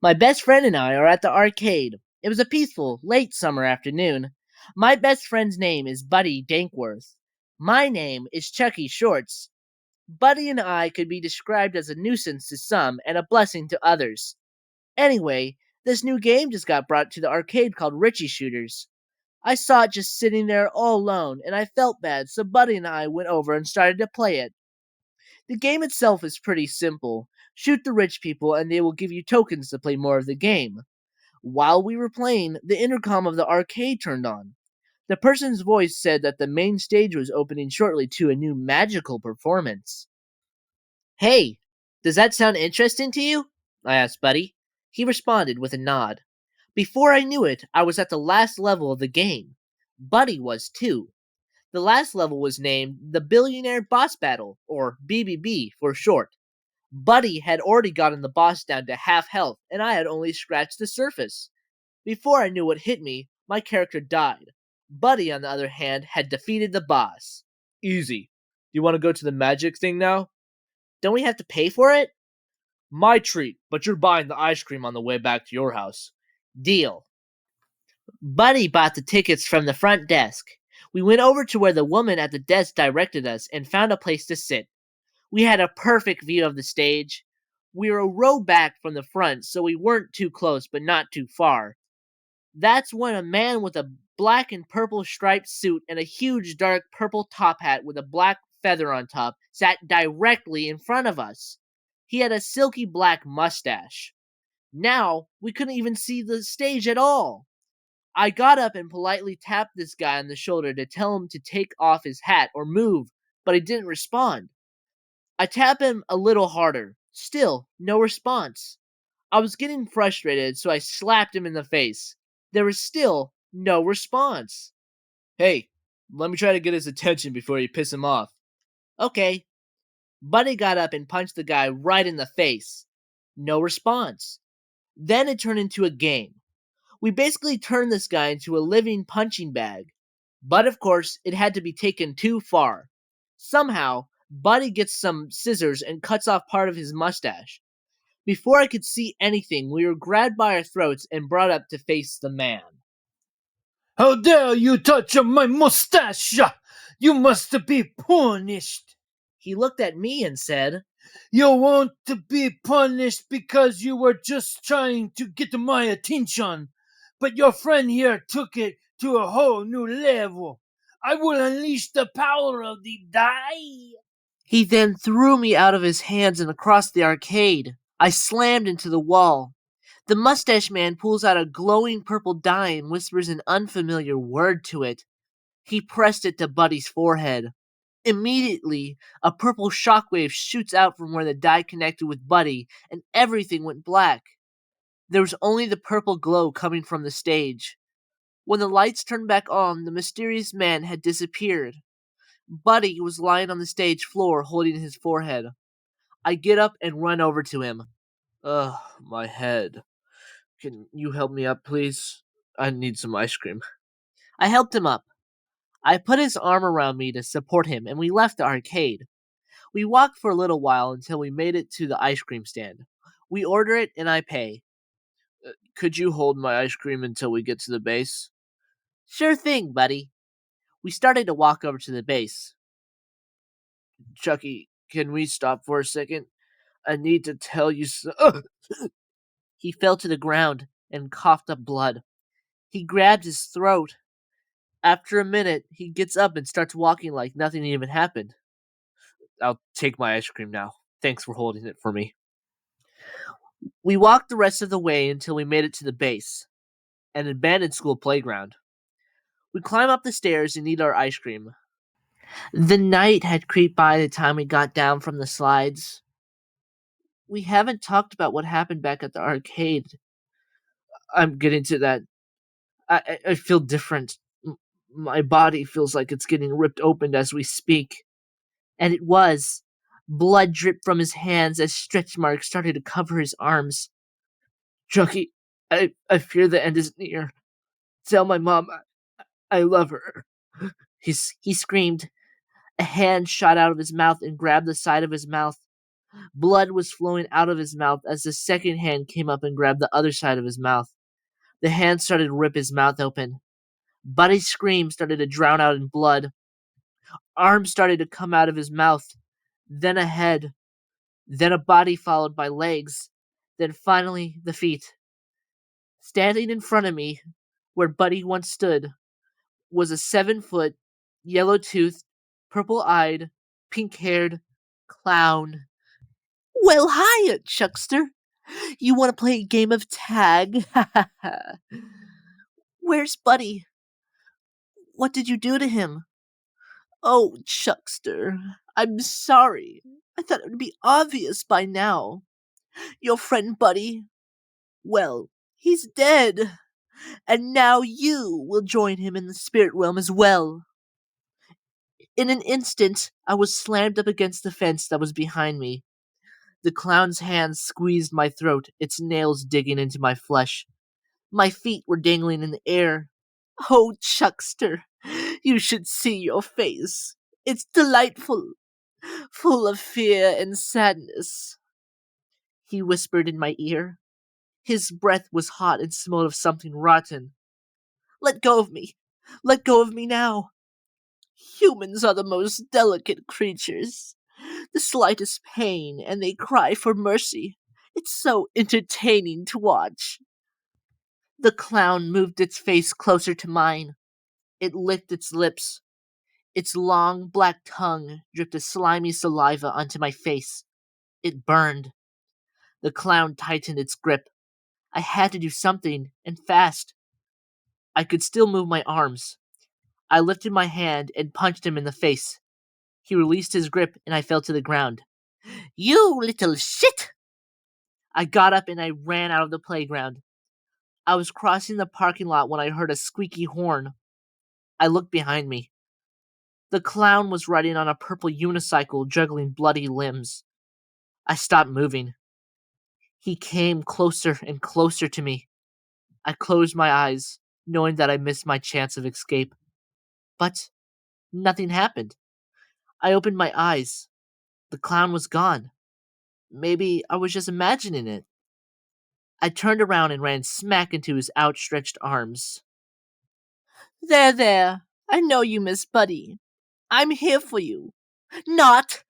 My best friend and I are at the arcade. It was a peaceful, late summer afternoon. My best friend's name is Buddy Dankworth. My name is Chucky Shorts. Buddy and I could be described as a nuisance to some and a blessing to others. Anyway, this new game just got brought to the arcade called Richie Shooters. I saw it just sitting there all alone, and I felt bad, so Buddy and I went over and started to play it. The game itself is pretty simple. Shoot the rich people, and they will give you tokens to play more of the game. While we were playing, the intercom of the arcade turned on. The person's voice said that the main stage was opening shortly to a new magical performance. Hey, does that sound interesting to you? I asked Buddy. He responded with a nod. Before I knew it, I was at the last level of the game. Buddy was too. The last level was named the Billionaire Boss Battle, or BBB for short. Buddy had already gotten the boss down to half health, and I had only scratched the surface. Before I knew what hit me, my character died. Buddy, on the other hand, had defeated the boss. Easy. Do you want to go to the magic thing now? Don't we have to pay for it? My treat, but you're buying the ice cream on the way back to your house. Deal. Buddy bought the tickets from the front desk. We went over to where the woman at the desk directed us and found a place to sit. We had a perfect view of the stage. We were a row back from the front, so we weren't too close but not too far. That's when a man with a black and purple striped suit and a huge dark purple top hat with a black feather on top sat directly in front of us. He had a silky black mustache. Now we couldn't even see the stage at all. I got up and politely tapped this guy on the shoulder to tell him to take off his hat or move, but he didn't respond. I tapped him a little harder. Still, no response. I was getting frustrated, so I slapped him in the face. There was still no response. Hey, let me try to get his attention before you piss him off. Okay. Buddy got up and punched the guy right in the face. No response. Then it turned into a game. We basically turned this guy into a living punching bag. But of course, it had to be taken too far. Somehow, Buddy gets some scissors and cuts off part of his mustache. Before I could see anything, we were grabbed by our throats and brought up to face the man. How dare you touch my mustache! You must be punished! He looked at me and said, You want to be punished because you were just trying to get my attention, but your friend here took it to a whole new level. I will unleash the power of the die. He then threw me out of his hands and across the arcade. I slammed into the wall. The mustache man pulls out a glowing purple die and whispers an unfamiliar word to it. He pressed it to Buddy's forehead. Immediately, a purple shockwave shoots out from where the die connected with Buddy, and everything went black. There was only the purple glow coming from the stage. When the lights turned back on, the mysterious man had disappeared. Buddy was lying on the stage floor holding his forehead. I get up and run over to him. Ugh, my head. Can you help me up, please? I need some ice cream. I helped him up. I put his arm around me to support him, and we left the arcade. We walked for a little while until we made it to the ice cream stand. We order it, and I pay. Could you hold my ice cream until we get to the base? Sure thing, buddy. We started to walk over to the base. Chucky, can we stop for a second? I need to tell you so. He fell to the ground and coughed up blood. He grabbed his throat. After a minute, he gets up and starts walking like nothing even happened. I'll take my ice cream now. Thanks for holding it for me. We walked the rest of the way until we made it to the base, an abandoned school playground. We climb up the stairs and eat our ice cream. The night had creeped by the time we got down from the slides. We haven't talked about what happened back at the arcade. I'm getting to that. I feel different. My body feels like it's getting ripped open as we speak. And it was. Blood dripped from his hands as stretch marks started to cover his arms. Chucky, I fear the end is near. Tell my mom I love her. He screamed. A hand shot out of his mouth and grabbed the side of his mouth. Blood was flowing out of his mouth as the second hand came up and grabbed the other side of his mouth. The hand started to rip his mouth open. Buddy's scream started to drown out in blood. Arms started to come out of his mouth, then a head, then a body followed by legs, then finally the feet. Standing in front of me, where Buddy once stood, was a 7-foot, yellow-toothed, purple-eyed, pink-haired clown. Well, hiya, Chuckster. You want to play a game of tag? Where's Buddy? What did you do to him? Oh, Chuckster, I'm sorry. I thought it would be obvious by now. Your friend Buddy, well, he's dead. And now you will join him in the spirit realm as well. In an instant, I was slammed up against the fence that was behind me. The clown's hands squeezed my throat, its nails digging into my flesh. My feet were dangling in the air. Oh, Chuckster, you should see your face. It's delightful, full of fear and sadness. He whispered in my ear. His breath was hot and smelled of something rotten. Let go of me. Let go of me now. Humans are the most delicate creatures. The slightest pain, and they cry for mercy. It's so entertaining to watch. The clown moved its face closer to mine. It licked its lips. Its long, black tongue dripped a slimy saliva onto my face. It burned. The clown tightened its grip. I had to do something, and fast. I could still move my arms. I lifted my hand and punched him in the face. He released his grip, and I fell to the ground. You little shit! I got up and I ran out of the playground. I was crossing the parking lot when I heard a squeaky horn. I looked behind me. The clown was riding on a purple unicycle, juggling bloody limbs. I stopped moving. He came closer and closer to me. I closed my eyes, knowing that I missed my chance of escape. But nothing happened. I opened my eyes. The clown was gone. Maybe I was just imagining it. I turned around and ran smack into his outstretched arms. There, there. I know you miss Buddy. I'm here for you. Not!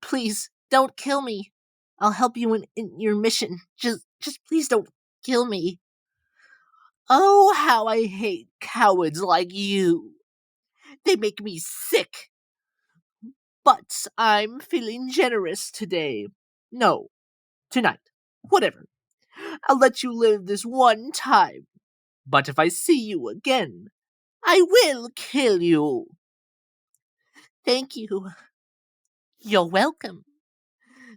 Please, don't kill me. I'll help you in your mission. Just please don't kill me. Oh, how I hate cowards like you. They make me sick. But I'm feeling generous today. No, tonight. Whatever. I'll let you live this one time. But if I see you again, I will kill you. Thank you. You're welcome.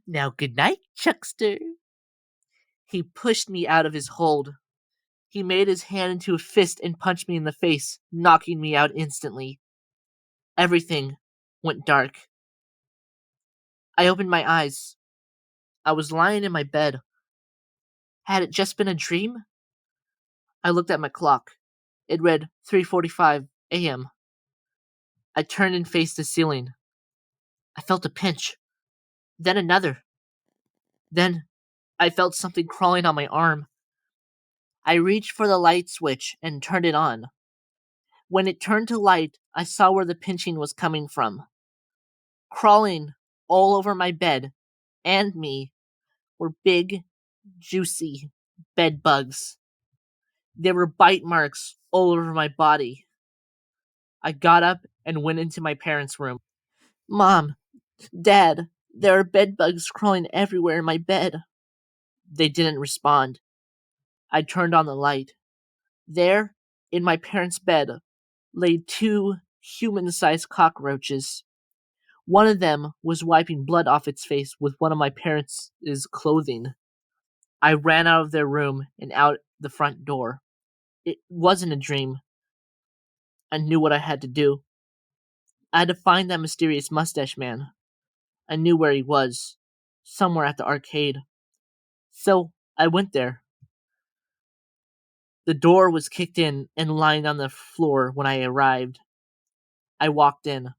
Now good night, Chuckster. He pushed me out of his hold. He made his hand into a fist and punched me in the face, knocking me out instantly. Everything went dark. I opened my eyes. I was lying in my bed. Had it just been a dream? I looked at my clock. It read 3:45 a.m. I turned and faced the ceiling. I felt a pinch. Then another. Then I felt something crawling on my arm. I reached for the light switch and turned it on. When it turned to light, I saw where the pinching was coming from. Crawling all over my bed and me were big, juicy bed bugs. There were bite marks all over my body. I got up and went into my parents' room. Mom, Dad, there are bed bugs crawling everywhere in my bed. They didn't respond. I turned on the light. There, in my parents' bed, lay 2 human-sized cockroaches. One of them was wiping blood off its face with one of my parents' clothing. I ran out of their room and out the front door. It wasn't a dream. I knew what I had to do. I had to find that mysterious mustache man. I knew where he was. Somewhere at the arcade. So, I went there. The door was kicked in and lying on the floor when I arrived. I walked in.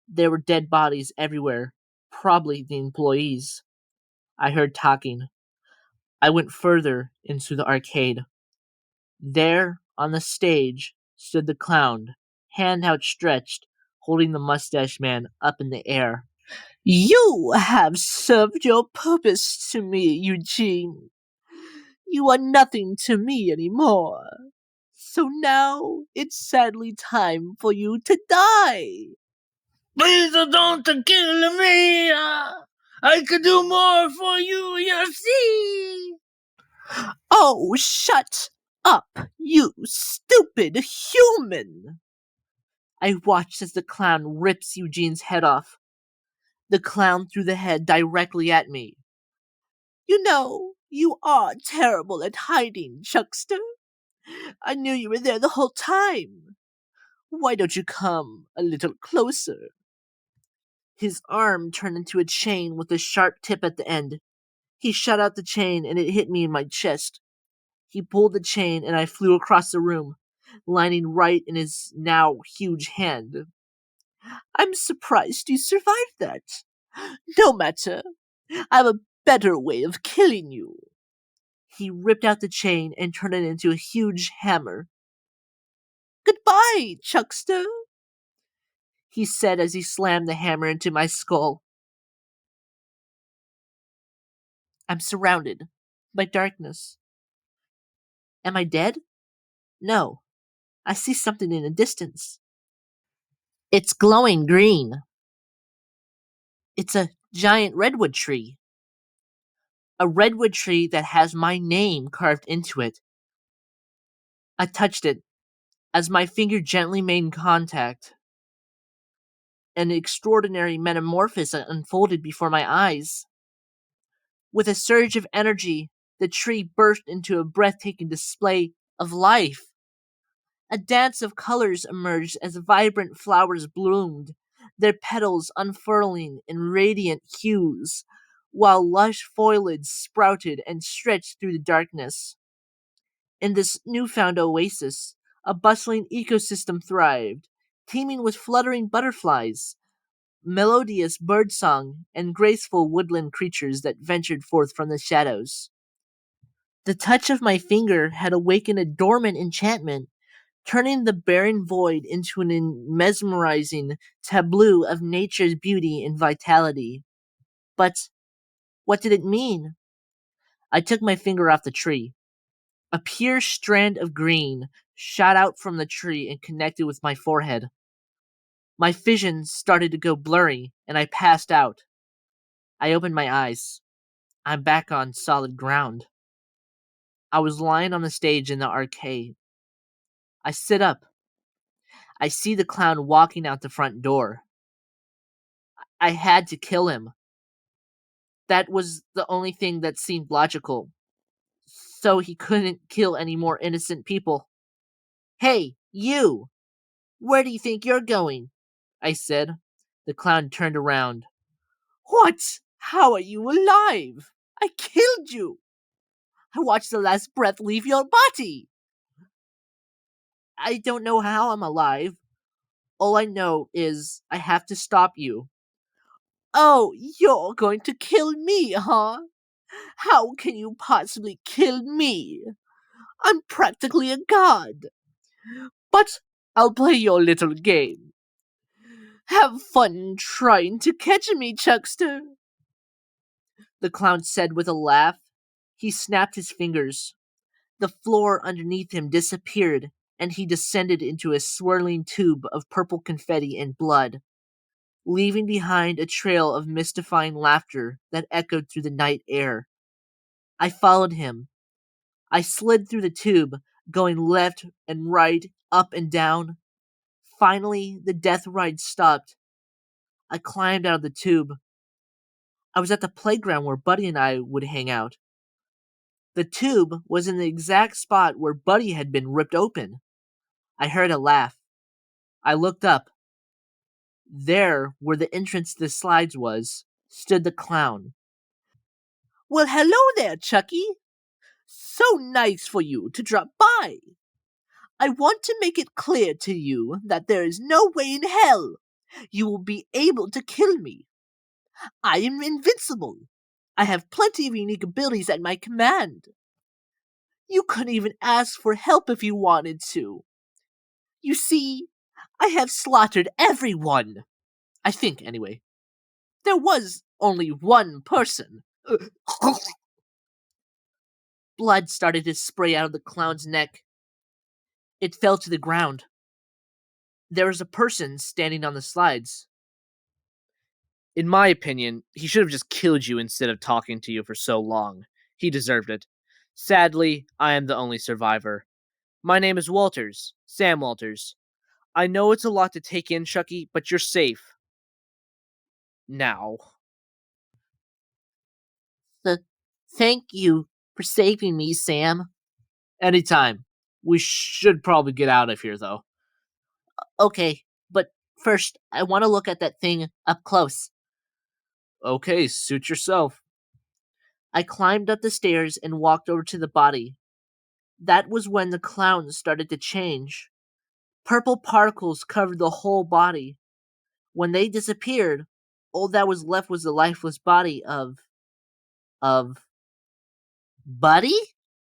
There were dead bodies everywhere. Probably the employees. I heard talking. I went further into the arcade. There, on the stage, stood the clown, hand outstretched, holding the mustache man up in the air. You have served your purpose to me, Eugene. You are nothing to me anymore. So now it's sadly time for you to die. Please don't kill me. I could do more for you, you see. Oh, shut up, you stupid human! I watched as the clown rips Eugene's head off. The clown threw the head directly at me. You know, you are terrible at hiding, Chuckster. I knew you were there the whole time. Why don't you come a little closer? His arm turned into a chain with a sharp tip at the end. He shot out the chain and it hit me in my chest. He pulled the chain and I flew across the room, landing right in his now huge hand. I'm surprised you survived that. No matter. I have a better way of killing you. He ripped out the chain and turned it into a huge hammer. Goodbye, Chuckster, he said as he slammed the hammer into my skull. I'm surrounded by darkness. Am I dead? No. I see something in the distance. It's glowing green. It's a giant redwood tree. A redwood tree that has my name carved into it. I touched it as my finger gently made contact. An extraordinary metamorphosis unfolded before my eyes. With a surge of energy, the tree burst into a breathtaking display of life. A dance of colors emerged as vibrant flowers bloomed, their petals unfurling in radiant hues, while lush foliage sprouted and stretched through the darkness. In this newfound oasis, a bustling ecosystem thrived, teeming with fluttering butterflies, melodious birdsong, and graceful woodland creatures that ventured forth from the shadows. The touch of my finger had awakened a dormant enchantment, turning the barren void into an mesmerizing tableau of nature's beauty and vitality. But what did it mean? I took my finger off the tree. A pure strand of green shot out from the tree and connected with my forehead. My vision started to go blurry, and I passed out. I opened my eyes. I'm back on solid ground. I was lying on the stage in the arcade. I sit up. I see the clown walking out the front door. I had to kill him. That was the only thing that seemed logical. So he couldn't kill any more innocent people. Hey, you! Where do you think you're going? I said. The clown turned around. What? How are you alive? I killed you! I watched the last breath leave your body! I don't know how I'm alive. All I know is I have to stop you. Oh, you're going to kill me, huh? How can you possibly kill me? I'm practically a god. But I'll play your little game. Have fun trying to catch me, Chuckster, the clown said with a laugh. He snapped his fingers. The floor underneath him disappeared, and he descended into a swirling tube of purple confetti and blood, leaving behind a trail of mystifying laughter that echoed through the night air. I followed him. I slid through the tube, going left and right, up and down. Finally, the death ride stopped. I climbed out of the tube. I was at the playground where Buddy and I would hang out. The tube was in the exact spot where Buddy had been ripped open. I heard a laugh. I looked up. There, where the entrance to the slides was, stood the clown. Well, hello there, Chucky. So nice for you to drop by. I want to make it clear to you that there is no way in hell you will be able to kill me. I am invincible. I have plenty of unique abilities at my command. You couldn't even ask for help if you wanted to. You see, I have slaughtered everyone. I think, anyway. There was only one person. Blood started to spray out of the clown's neck. It fell to the ground. There was a person standing on the slides. In my opinion, he should have just killed you instead of talking to you for so long. He deserved it. Sadly, I am the only survivor. My name is Walters, Sam Walters. I know it's a lot to take in, Chucky, but you're safe. Now. Thank you for saving me, Sam. Anytime. We should probably get out of here, though. Okay, but first, I want to look at that thing up close. Okay, suit yourself. I climbed up the stairs and walked over to the body. That was when the clown started to change. Purple particles covered the whole body. When they disappeared, all that was left was the lifeless body of Buddy?